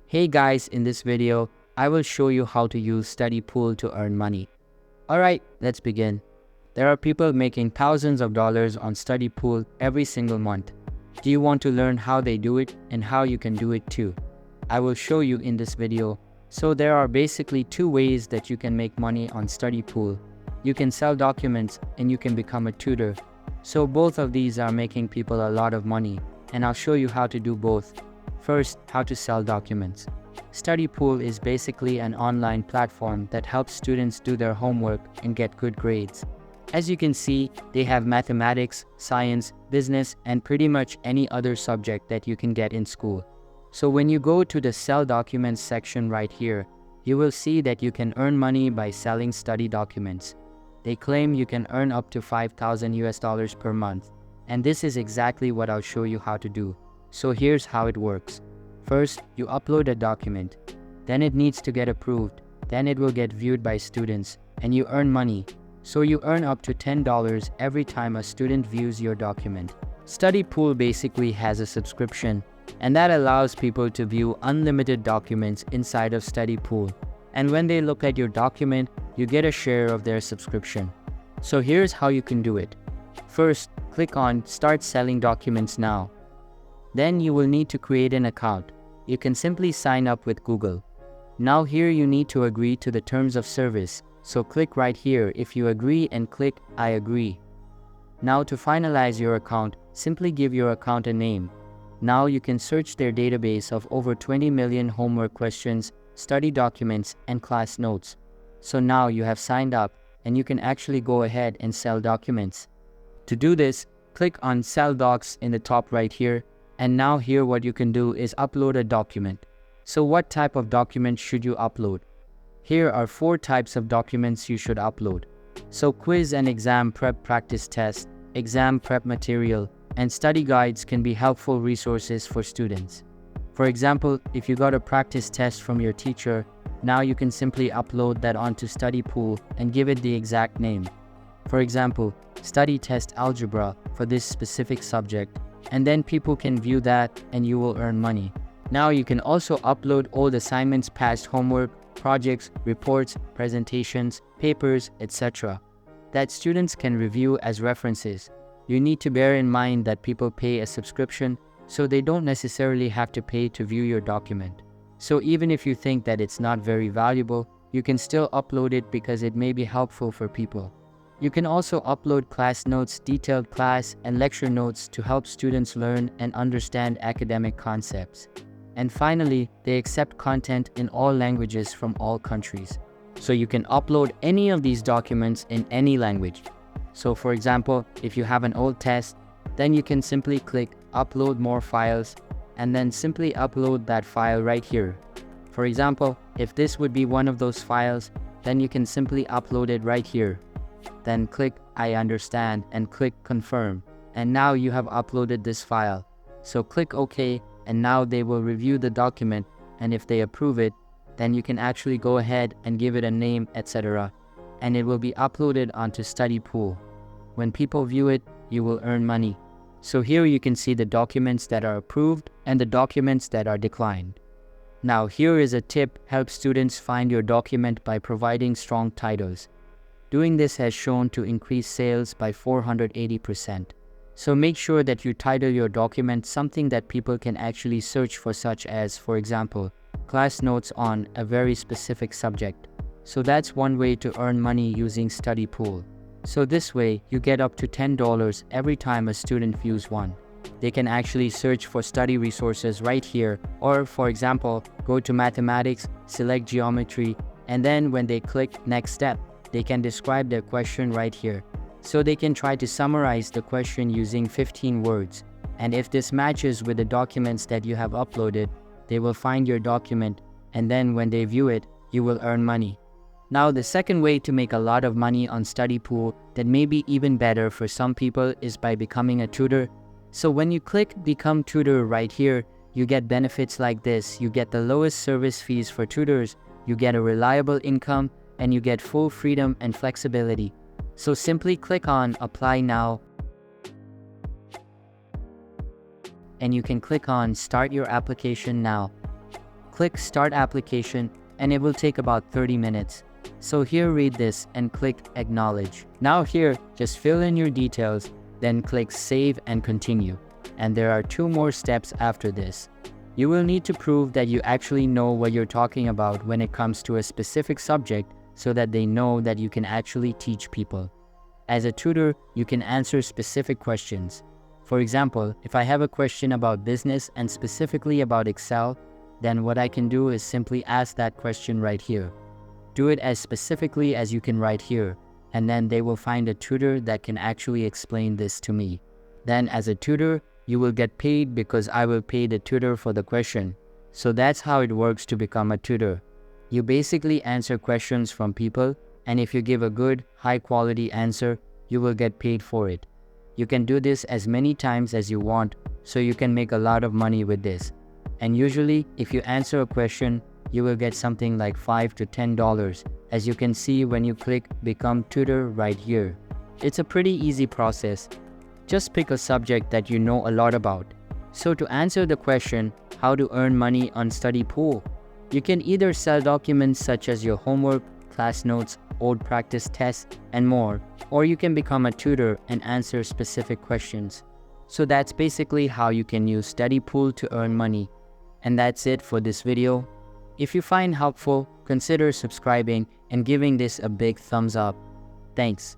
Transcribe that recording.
Hey guys, in this video, I will show you how to use Studypool to earn money. Alright, let's begin. There are people making thousands of dollars on Studypool every single month. Do you want to learn how they do it and how you can do it too? I will show you in this video. So there are basically two ways that you can make money on Studypool. You can sell documents and you can become a tutor. So both of these are making people a lot of money, and I'll show you how to do both. First, how to sell documents. Studypool is basically an online platform that helps students do their homework and get good grades. As you can see, they have mathematics, science, business, and pretty much any other subject that you can get in school. So when you go to the Sell Documents section right here, you will see that you can earn money by selling study documents. They claim you can earn up to $5,000 per month, and this is exactly what I'll show you how to do. So here's how it works. First, you upload a document. Then it needs to get approved. Then it will get viewed by students, and you earn money. So you earn up to $10 every time a student views your document. Studypool basically has a subscription, and that allows people to view unlimited documents inside of Studypool. And when they look at your document, you get a share of their subscription. So here's how you can do it. First, click on Start Selling Documents Now. Then you will need to create an account. You can simply sign up with Google. Now here you need to agree to the terms of service. So click right here if you agree and click I agree. Now to finalize your account, simply give your account a name. Now you can search their database of over 20 million homework questions, study documents, and class notes. So now you have signed up and you can actually go ahead and sell documents. To do this, click on Sell Docs in the top right here. And now here what you can do is upload a document. So what type of document should you upload? Here are 4 types of documents you should upload. So quiz and exam prep practice test, exam prep material, and study guides can be helpful resources for students. For example, if you got a practice test from your teacher, now you can simply upload that onto Studypool and give it the exact name. For example, study test algebra for this specific subject, and then people can view that and you will earn money. Now you can also upload old assignments, past homework, projects, reports, presentations, papers, etc. that students can review as references. You need to bear in mind that people pay a subscription, so they don't necessarily have to pay to view your document. So even if you think that it's not very valuable, you can still upload it because it may be helpful for people. You can also upload class notes, detailed class and lecture notes to help students learn and understand academic concepts. And finally, they accept content in all languages from all countries. So you can upload any of these documents in any language. So for example, if you have an old test, then you can simply click Upload More Files and then simply upload that file right here. For example, if this would be one of those files, then you can simply upload it right here. Then click I understand and click Confirm. And now you have uploaded this file. So click OK, and now they will review the document, and if they approve it, then you can actually go ahead and give it a name, etc. And it will be uploaded onto Studypool. When people view it, you will earn money. So here you can see the documents that are approved and the documents that are declined. Now here is a tip: help students find your document by providing strong titles. Doing this has shown to increase sales by 480%. So make sure that you title your document something that people can actually search for, such as, for example, class notes on a very specific subject. So that's one way to earn money using Studypool. So this way, you get up to $10 every time a student views one. They can actually search for study resources right here, or for example, go to mathematics, select geometry, and then when they click next step, they can describe their question right here. So they can try to summarize the question using 15 words. And if this matches with the documents that you have uploaded, they will find your document, and then when they view it, you will earn money. Now the second way to make a lot of money on Studypool that may be even better for some people is by becoming a tutor. So when you click Become Tutor right here, you get benefits like this. You get the lowest service fees for tutors, you get a reliable income, and you get full freedom and flexibility. So simply click on Apply Now, and you can click on Start Your Application Now. Click Start Application and it will take about 30 minutes. So here read this and click Acknowledge. Now here, just fill in your details, then click Save and Continue. And there are 2 more steps after this. You will need to prove that you actually know what you're talking about when it comes to a specific subject so that they know that you can actually teach people. As a tutor, you can answer specific questions. For example, if I have a question about business and specifically about Excel, then what I can do is simply ask that question right here. Do it as specifically as you can right here, and then they will find a tutor that can actually explain this to me. Then as a tutor, you will get paid because I will pay the tutor for the question. So that's how it works to become a tutor. You basically answer questions from people, and if you give a good, high-quality answer, you will get paid for it. You can do this as many times as you want, so you can make a lot of money with this. And usually, if you answer a question, you will get something like $5 to $10, as you can see when you click Become Tutor right here. It's a pretty easy process. Just pick a subject that you know a lot about. So to answer the question, how to earn money on Studypool, you can either sell documents such as your homework, class notes, old practice tests, and more, or you can become a tutor and answer specific questions. So that's basically how you can use Studypool to earn money. And that's it for this video. If you find helpful, consider subscribing and giving this a big thumbs up. Thanks.